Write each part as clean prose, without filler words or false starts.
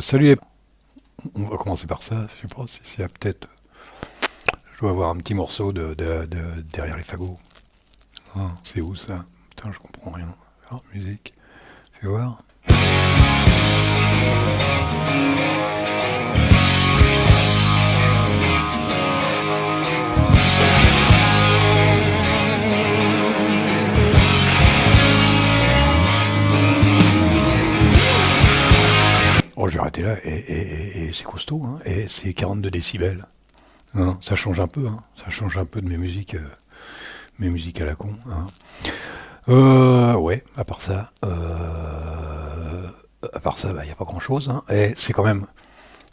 Salut les... On va commencer par ça, je sais pas si c'est peut-être... Je dois avoir un petit morceau de derrière les fagots. Ah, c'est où ça? Putain, je comprends rien. Ah, musique. Fais voir. Oh, j'ai arrêté là, et c'est costaud, hein. Et c'est 42 décibels. Hein, ça change un peu, hein. Ça change un peu de mes musiques à la con, hein. Ouais, à part ça, bah, y a pas grand-chose, hein. Et c'est quand même...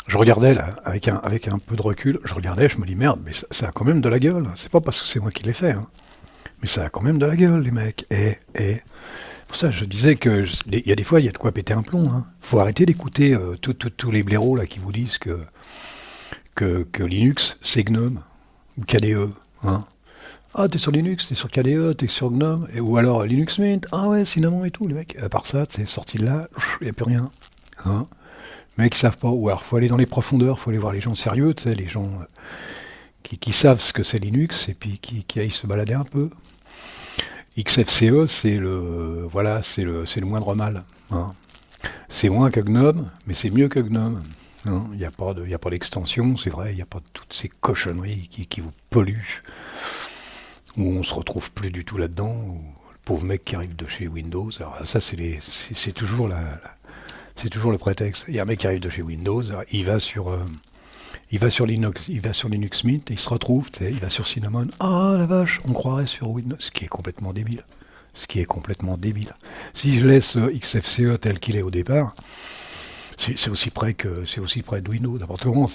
Je regardais là, avec un peu de recul, je regardais, je me dis merde, mais ça a quand même de la gueule. C'est pas parce que c'est moi qui l'ai fait, hein. Mais ça a quand même de la gueule, les mecs. Et pour ça, je disais que il y a des fois, il y a de quoi péter un plomb, hein. Faut arrêter d'écouter tous les blaireaux là qui vous disent que Linux c'est GNOME ou KDE, hein. Ah, t'es sur Linux, t'es sur KDE, t'es sur GNOME, ou alors Linux Mint, ah ouais, Cinnamon et tout, les mecs. À part ça, c'est sorti de là, il n'y a plus rien, hein. Les mecs, ils savent pas. Ou alors, faut aller dans les profondeurs, faut aller voir les gens sérieux, tu sais, les gens qui savent ce que c'est Linux et puis qui aillent se balader un peu. XFCE, c'est le, voilà, c'est le moindre mal, hein. C'est moins que GNOME, mais c'est mieux que GNOME, hein. Il y a pas d'extension, c'est vrai, il n'y a pas toutes ces cochonneries qui vous polluent, où on se retrouve plus du tout là-dedans, où le pauvre mec qui arrive de chez Windows. Alors ça, c'est toujours c'est toujours le prétexte. Il y a un mec qui arrive de chez Windows, il va sur Linux Mint, et il se retrouve, tu sais, il va sur Cinnamon. Ah la vache, on croirait sur Windows, ce qui est complètement débile. Ce qui est complètement débile. Si je laisse XFCE tel qu'il est au départ, c'est aussi près de Windows. N'importe comment.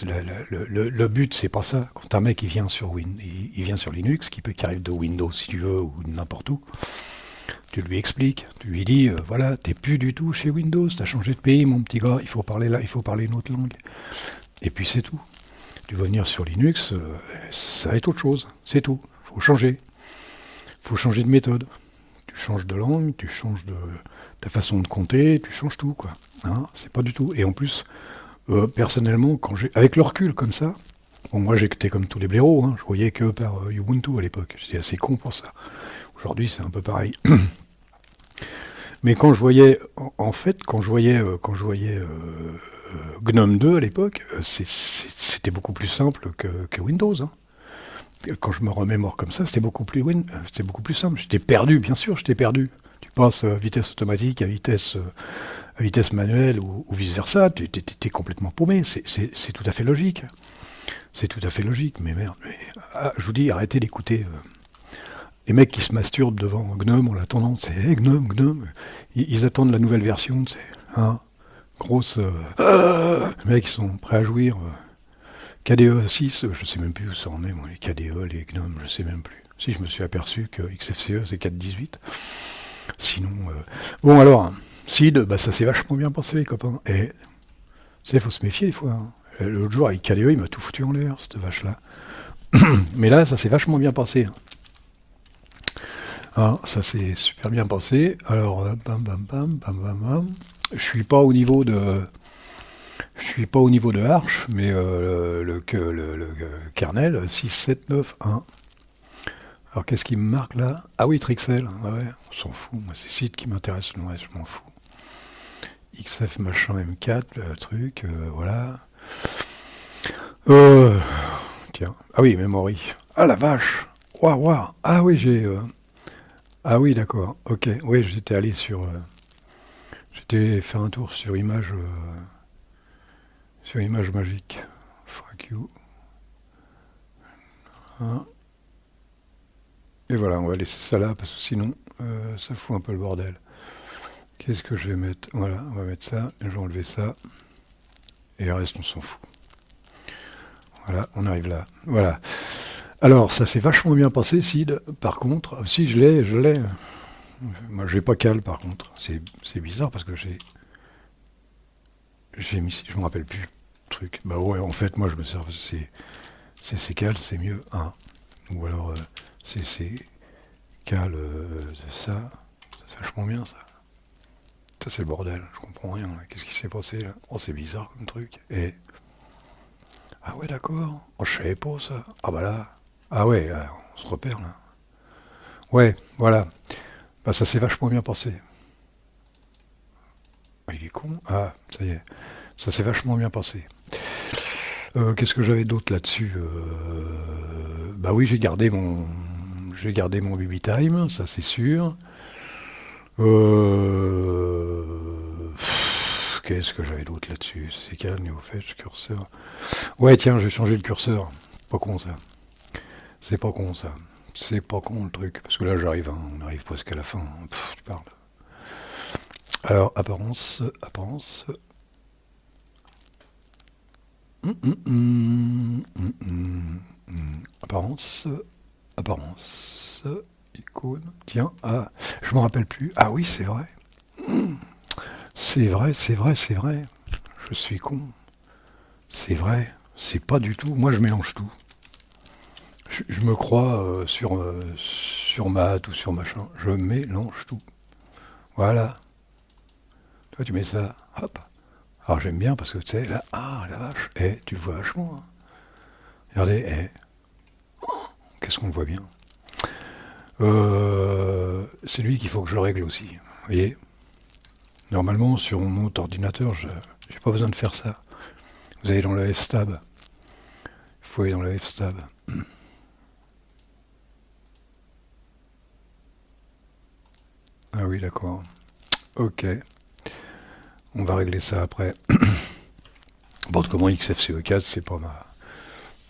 Le but, c'est pas ça. Quand un mec il vient sur il vient sur Linux, qui arrive de Windows si tu veux ou n'importe où, tu lui expliques, tu lui dis, voilà, t'es plus du tout chez Windows, t'as changé de pays, mon petit gars, il faut parler là, il faut parler une autre langue. Et puis c'est tout. Tu vas venir sur Linux, ça va être autre chose, c'est tout. Faut changer de méthode. Tu changes de langue, tu changes de ta façon de compter, tu changes tout, quoi. Hein, c'est pas du tout. Et en plus, personnellement, avec le recul comme ça, bon, moi j'étais comme tous les blaireaux, hein, je voyais que par Ubuntu à l'époque. J'étais assez con pour ça. Aujourd'hui, c'est un peu pareil. Mais quand je voyais, en fait, quand je voyais GNOME 2 à l'époque, c'était beaucoup plus simple que Windows, hein. Quand je me remémore comme ça, c'était beaucoup plus simple. J'étais perdu, bien sûr, j'étais perdu. Tu passes à vitesse automatique, à vitesse manuelle ou vice versa, tu es complètement paumé. C'est tout à fait logique. C'est tout à fait logique, mais merde. Je vous dis, arrêtez d'écouter les mecs qui se masturbent devant GNOME en attendant. C'est hey, GNOME, GNOME. Ils attendent la nouvelle version, tu sais. Hein, grosse. Les mecs, ils sont prêts à jouir. KDE 6, je sais même plus où ça en est, moi, les KDE, les GNOME, je sais même plus. Si je me suis aperçu que XFCE c'est 4.18. Sinon. Bon alors, SID, bah, ça s'est vachement bien passé les copains. Et tu sais, faut se méfier des fois, hein. L'autre jour avec KDE, il m'a tout foutu en l'air, cette vache-là. Mais là, ça s'est vachement bien passé, hein. Ah, ça s'est super bien passé. Alors, bam bam bam bam bam bam. Je suis pas au niveau de. Je suis pas au niveau de Arch, mais le kernel 6.7.9.1. Alors qu'est-ce qui me marque là? Ah oui, Trixel. Ah ouais, on s'en fout. Moi, c'est site qui m'intéresse, le reste, je m'en fous. XF machin M4, le truc, voilà. Euh, Tiens. Ah oui, memory. Ah la vache. Waouh, waouh. Ah oui, ah oui, d'accord. Ok. Oui, j'étais allé sur. J'étais fait un tour sur image magique. Fuck you. Hein. Et voilà, on va laisser ça là parce que sinon ça fout un peu le bordel. Qu'est-ce que je vais mettre? Voilà, on va mettre ça, je vais enlever ça, et le reste on s'en fout. Voilà, on arrive là. Voilà. Alors, ça s'est vachement bien passé, Sid. Par contre, si je l'ai. Moi, j'ai pas Cal, par contre. C'est bizarre parce que j'ai mis, je me rappelle plus le truc. Bah ouais, en fait, moi, je me sers, c'est Cal, c'est mieux. Hein. Ou alors, c'est Cal, ça. C'est vachement bien, ça. Ça c'est le bordel, je comprends rien. Qu'est-ce qui s'est passé là? Oh, c'est bizarre comme truc. Et. Ah ouais, d'accord. Oh, je savais pas ça. Ah bah là. Ah ouais, là, on se repère là. Ouais, voilà. Bah ça s'est vachement bien passé. Ah, il est con. Ah, ça y est. Ça s'est vachement bien passé. Qu'est-ce que j'avais d'autre là-dessus? Bah oui, j'ai gardé mon baby time, ça c'est sûr. Qu'est-ce que j'avais d'autre là-dessus? C'est calme, niveau fetch, curseur. Ouais, tiens, j'ai changé le curseur. Pas con ça. C'est pas con ça. C'est pas con le truc. Parce que là, j'arrive, hein, on arrive presque à la fin. Tu parles. Alors, apparence, apparence. Apparence, apparence, icône. Tiens, ah, je me rappelle plus. Ah oui, c'est vrai. C'est vrai, c'est vrai, c'est vrai. Je suis con. C'est vrai. C'est pas du tout. Moi, je mélange tout. Je me crois sur maths ou sur machin. Je mélange tout. Voilà. Toi, tu mets ça. Hop. Alors, j'aime bien parce que tu sais, là, ah, la vache. Eh, tu le vois vachement. Hein. Regardez, eh. Qu'est-ce qu'on le voit bien. C'est lui qu'il faut que je règle aussi. Vous voyez. Normalement, sur mon autre ordinateur, je n'ai pas besoin de faire ça. Vous allez dans le F-Stab. Il faut aller dans le F-Stab. Ah oui, d'accord. Ok. On va régler ça après. Bon, comment XFCE4, c'est pas ma...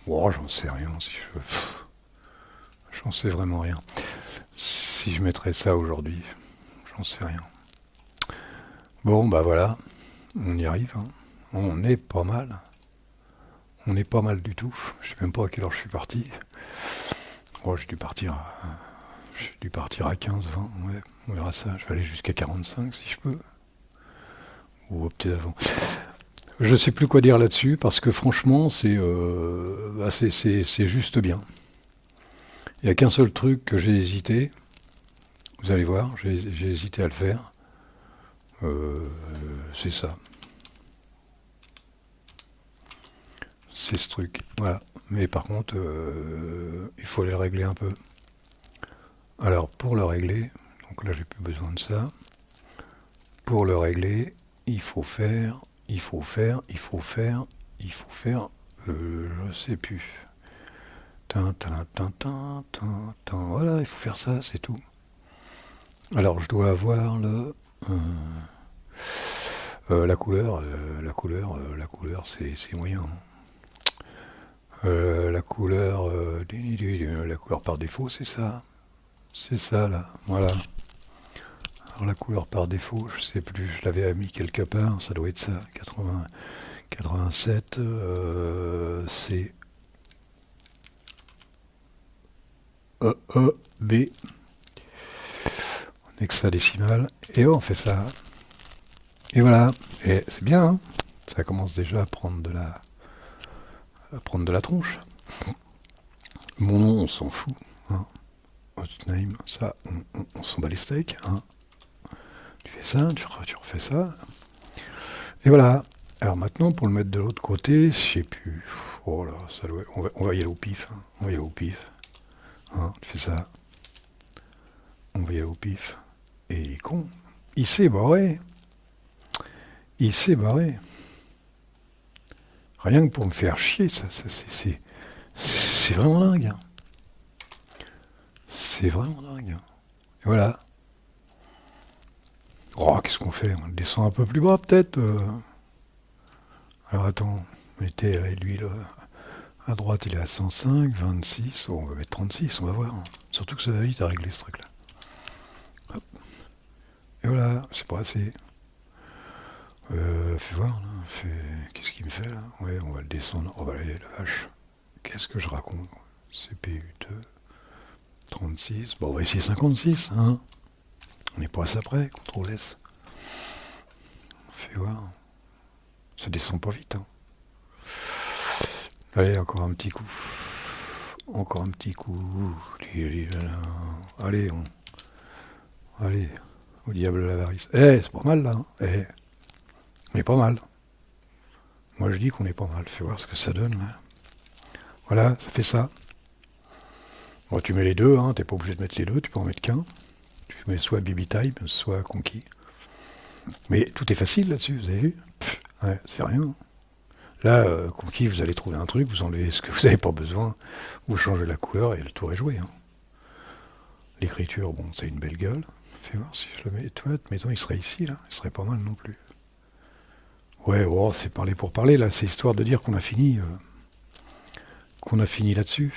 Oh, j'en sais rien. Si je... J'en sais vraiment rien. Si je mettrais ça aujourd'hui, j'en sais rien. Bon, bah voilà. On y arrive. Hein. On est pas mal. On est pas mal du tout. Je sais même pas à quelle heure je suis parti. Oh, j'ai dû partir à 15, 20. Ouais, on verra ça. Je vais aller jusqu'à 45 si je peux. Ou peut-être avant. Je sais plus quoi dire là-dessus parce que franchement, c'est juste bien. Il n'y a qu'un seul truc que j'ai hésité. Vous allez voir, j'ai hésité à le faire. C'est ça. C'est ce truc. Voilà. Mais par contre, il faut aller le régler un peu. Alors, pour le régler, donc là, j'ai plus besoin de ça. Pour le régler, il faut faire, il faut faire, il faut faire, il faut faire, je sais plus. Voilà, il faut faire ça, c'est tout. Alors, je dois avoir la couleur, c'est moyen. La couleur par défaut, c'est ça là, voilà. Alors la couleur par défaut, je sais plus, je l'avais mis quelque part, ça doit être ça, 80, 87, c'est B, hexadécimal, et on fait ça. Et voilà, et c'est bien, hein, ça commence déjà à prendre de la tronche. Mon nom, on s'en fout. Hein. Hotname, ça, on s'en bat les steaks. Hein. Tu fais ça, tu refais ça. Et voilà. Alors maintenant, pour le mettre de l'autre côté, je sais plus. Oh là, on va y aller au pif. Hein. On va y aller au pif. Hein, tu fais ça. On va y aller au pif. Et il est con. Il s'est barré. Il s'est barré. Rien que pour me faire chier, ça c'est vraiment dingue. Hein. C'est vraiment dingue. Hein. Et voilà. Oh, qu'est-ce qu'on fait? On le descend un peu plus bas, peut-être. Alors attends, mettez l'huile à droite, il est à 105, 26. Oh, on va mettre 36, on va voir. Surtout que ça va vite à régler ce truc-là. Hop. Et voilà, c'est pas assez. Fais voir, là. Qu'est-ce qu'il me fait là? Ouais, on va le descendre. Oh bah allez, la vache. Qu'est-ce que je raconte? CPU2, 36. Bon, on va essayer 56, hein. On n'est pas à ça près, CTRL S. Fais voir. Ça descend pas vite, hein. Allez, encore un petit coup. Encore un petit coup. Allez, allez, Au diable l'avarice. Eh, c'est pas mal là. Hein. Eh, on est pas mal. Moi je dis qu'on est pas mal. Fais voir ce que ça donne là. Voilà, ça fait ça. Bon, tu mets les deux, hein. T'es pas obligé de mettre les deux, tu peux en mettre qu'un. Tu mets soit Baby Time, soit Conquis. Mais tout est facile là-dessus, vous avez vu? Ouais, c'est rien. Là, Conquis, vous allez trouver un truc, vous enlevez ce que vous n'avez pas besoin, vous changez la couleur et le tour est joué. Hein. L'écriture, bon, c'est une belle gueule. Fais voir si je le mets. Toi, mettons, il serait ici, là. Il serait pas mal non plus. Ouais, oh, c'est parler pour parler, là. C'est histoire de dire qu'on a fini là-dessus.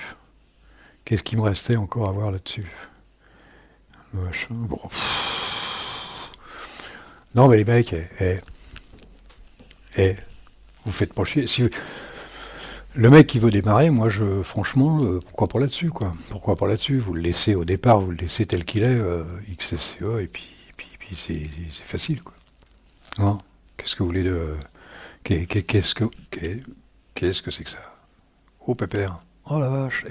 Qu'est-ce qu'il me restait encore à voir là-dessus? Machin. Bon. Non, mais les mecs, vous faites pas chier. Si le mec qui veut démarrer, moi, franchement, pourquoi pas là-dessus, quoi? Pourquoi pas là-dessus? Vous le laissez au départ, vous le laissez tel qu'il est, XFCE, et puis c'est facile, quoi. Non? Qu'est-ce que vous voulez de... Qu'est-ce que c'est que ça? Oh, pépère. Oh, la vache.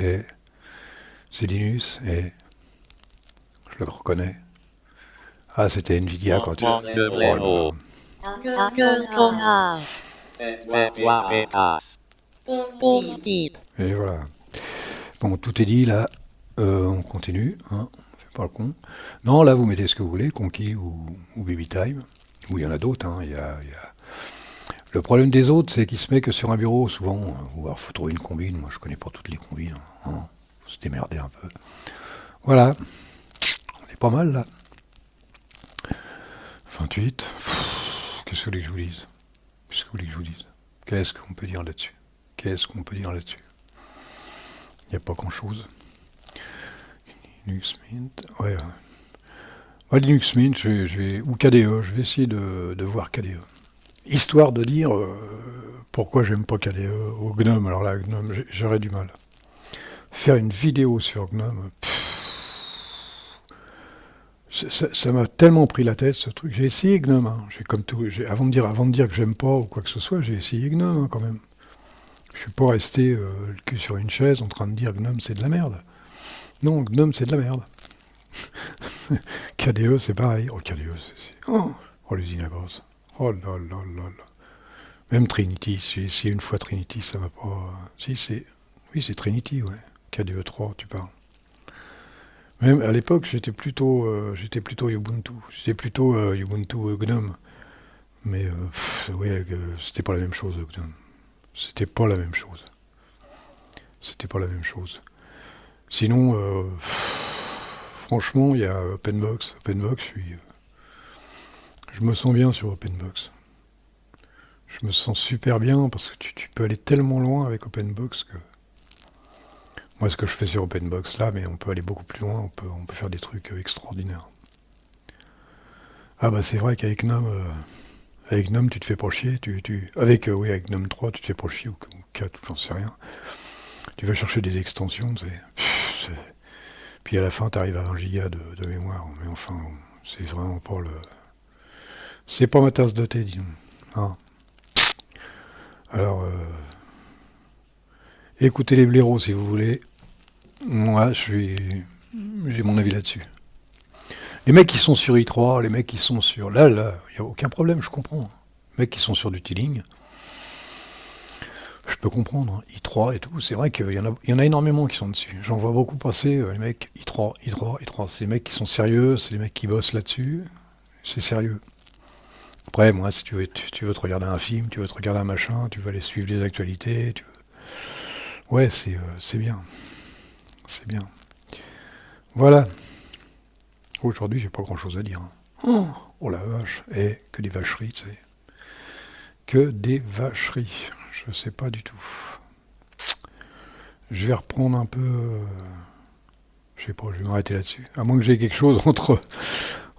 C'est Linus. Je le reconnais. Ah, c'était Nvidia quand tu... Oh là là. Et voilà. Bon, tout est dit, là. On continue, hein. On fait pas le con. Non, là, vous mettez ce que vous voulez, Conquis ou Baby Time. Ou il y en a d'autres, hein. Le problème des autres, c'est qu'ils se mettent que sur un bureau, souvent. Il faut trouver une combine. Moi, je connais pas toutes les combines. Hein. Faut se démerder un peu. Voilà. On est pas mal, là. 28. Qu'est-ce que vous voulez que je vous dise? Qu'est-ce que vous voulez que je vous dise? Qu'est-ce qu'on peut dire là-dessus? Qu'est-ce qu'on peut dire là-dessus? Il n'y a pas grand-chose. Linux Mint. Ouais. Ouais, Linux Mint, ou KDE. Je vais essayer de voir KDE. Histoire de dire pourquoi j'aime pas KDE au GNOME. Alors là, GNOME, j'aurais du mal. Faire une vidéo sur GNOME, ça m'a tellement pris la tête ce truc. J'ai essayé GNOME. Hein. J'ai comme tout. Avant de dire que j'aime pas ou quoi que ce soit, j'ai essayé GNOME hein, quand même. Je suis pas resté le cul sur une chaise en train de dire GNOME c'est de la merde. Non, GNOME c'est de la merde. KDE c'est pareil. Oh KDE oh l'usine à gaz. Oh là là là là. Même Trinity, j'ai essayé une fois Trinity, ça m'a pas. Si c'est. Oui c'est Trinity, ouais. KDE 3, tu parles. Même à l'époque j'étais plutôt Ubuntu. J'étais plutôt Ubuntu GNOME. Mais ouais, c'était pas la même chose GNOME. C'était pas la même chose. C'était pas la même chose. Sinon, franchement, il y a OpenBox. OpenBox, je me sens bien sur OpenBox. Je me sens super bien parce que tu peux aller tellement loin avec OpenBox que... Moi, ce que je fais sur OpenBox là, mais on peut aller beaucoup plus loin, on peut faire des trucs extraordinaires. Ah bah c'est vrai qu'avec avec GNOME, tu te fais pas chier. Oui, avec GNOME 3, tu te fais pas chier, ou 4, ou j'en sais rien. Tu vas chercher des extensions, puis à la fin, tu arrives à 1 giga de mémoire. Mais enfin, c'est vraiment pas le... C'est pas ma tasse de thé, disons. Hein. Alors, écoutez les blaireaux si vous voulez. Moi, j'ai mon avis là-dessus. Les mecs qui sont sur i3, les mecs qui sont sur... Là, il n'y a aucun problème, je comprends. Les mecs qui sont sur du Tiling, je peux comprendre. Hein. i3 et tout, c'est vrai qu'il y en a énormément qui sont dessus. J'en vois beaucoup passer, les mecs i3. C'est les mecs qui sont sérieux, c'est les mecs qui bossent là-dessus. C'est sérieux. Après, moi, si tu veux te regarder un film, tu veux te regarder un machin, tu veux aller suivre les actualités, ouais, c'est bien. C'est bien. Voilà. Aujourd'hui, j'ai pas grand-chose à dire. Hein. Oh la vache. Que des vacheries, tu sais. Que des vacheries. Je sais pas du tout. Je vais reprendre un peu... je sais pas, je vais m'arrêter là-dessus. À moins que j'ai quelque chose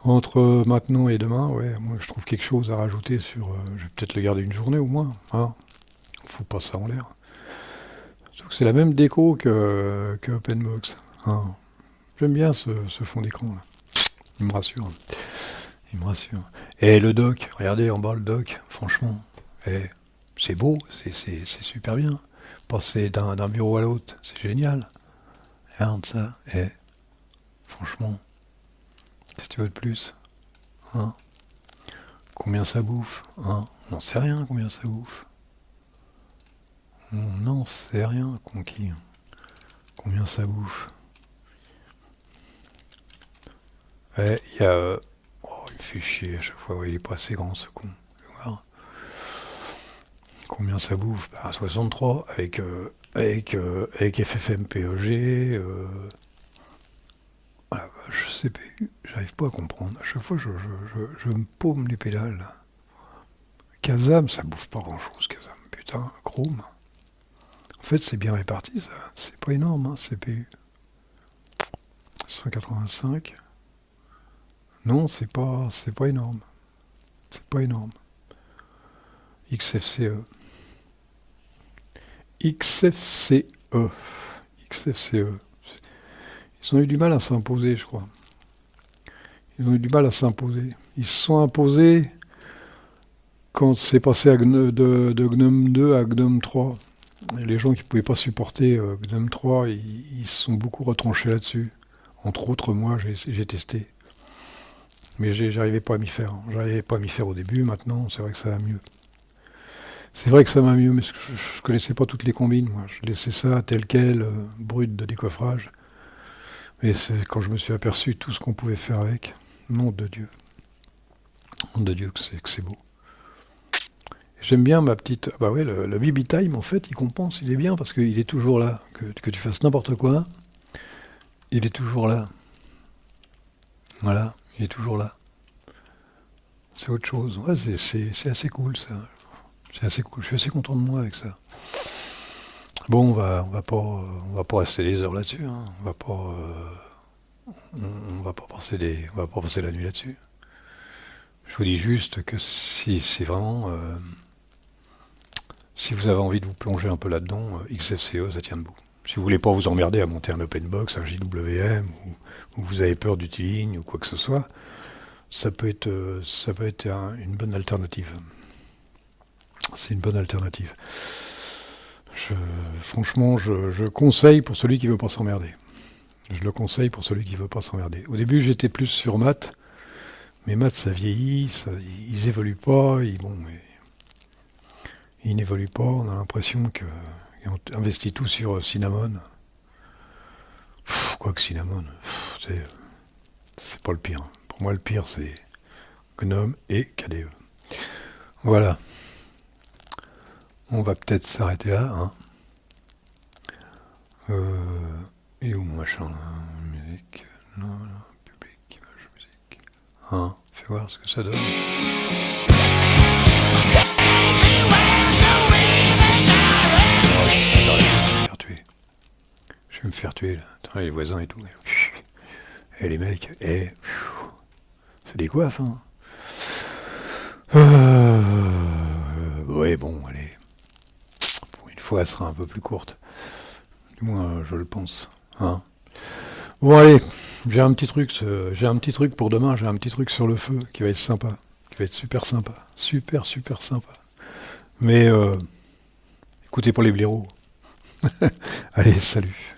entre maintenant et demain, ouais, à moins que je trouve quelque chose à rajouter sur... je vais peut-être le garder une journée au moins. Hein. Faut pas ça en l'air. Surtout que c'est la même déco que OpenBox. Hein. J'aime bien ce fond d'écran là. Il me rassure. Il me rassure. Et le dock, regardez en bas le dock, franchement, c'est beau, c'est super bien. Passer d'un bureau à l'autre, c'est génial. Regarde ça, franchement, qu'est-ce que tu veux de plus? Hein. Combien ça bouffe, hein? On n'en sait rien combien ça bouffe. On n'en sait rien, conquis. Combien ça bouffe. Ouais, il y a... Oh, il me fait chier à chaque fois. Ouais, il est pas assez grand, ce con. Je vais voir. Combien ça bouffe? Bah, 63, avec FFmpeg. Ah, je sais pas, j'arrive pas à comprendre. À chaque fois, je me paume les pédales, là. Kazam, ça bouffe pas grand-chose, Kazam. Putain, Chrome. En fait, c'est bien réparti, ça. C'est pas énorme, hein, CPU. 185. Non, c'est pas énorme. C'est pas énorme. XFCE. XFCE. XFCE. Ils ont eu du mal à s'imposer, je crois. Ils ont eu du mal à s'imposer. Ils se sont imposés quand c'est passé de GNOME 2 à GNOME 3. Et les gens qui ne pouvaient pas supporter GNOME 3, ils se sont beaucoup retranchés là-dessus. Entre autres, moi, j'ai testé. Mais j'arrivais pas à m'y faire. J'arrivais pas à m'y faire au début. Maintenant, c'est vrai que ça va mieux. C'est vrai que ça va mieux, mais je connaissais pas toutes les combines, moi. Je laissais ça tel quel, brut de décoffrage. Et c'est quand je me suis aperçu de tout ce qu'on pouvait faire avec. Nom de Dieu. Nom de Dieu que c'est beau. J'aime bien ma petite... Bah ouais, le BB Time, en fait, il compense, il est bien, parce qu'il est toujours là. Que tu fasses n'importe quoi, il est toujours là. Voilà, il est toujours là. C'est autre chose. Ouais, c'est assez cool, ça. C'est assez cool. Je suis assez content de moi avec ça. Bon, on va pas rester des heures là-dessus. Hein. On va pas on va pas passer la nuit là-dessus. Je vous dis juste que si c'est vraiment... si vous avez envie de vous plonger un peu là-dedans, XFCE, ça tient debout. Si vous voulez pas vous emmerder à monter un OpenBox, un JWM, ou vous avez peur d'Utiline ou quoi que ce soit, ça peut être une bonne alternative. C'est une bonne alternative. Je, franchement, je conseille pour celui qui veut pas s'emmerder. Je le conseille pour celui qui veut pas s'emmerder. Au début, j'étais plus sur maths, mais maths, ça vieillit, ils évoluent pas, ils n'évoluent pas. On a l'impression qu'ils ont investi tout sur Cinnamon. Quoi que Cinnamon, c'est pas le pire. Pour moi, le pire, c'est GNOME et KDE. Voilà. On va peut-être s'arrêter là. Hein. Il est où mon machin là? Musique. Non, non, public, image, musique. Hein, fais voir ce que ça donne. Je vais me faire tuer là. Attends, les voisins et tout. Et les mecs, c'est des coiffes, hein. Ouais, bon, allez. Pour une fois, elle sera un peu plus courte. Du moins, je le pense. Hein. Bon, allez, j'ai un petit truc pour demain, j'ai un petit truc sur le feu qui va être sympa, qui va être super sympa, super sympa. Mais écoutez pas les blaireaux. Allez, salut.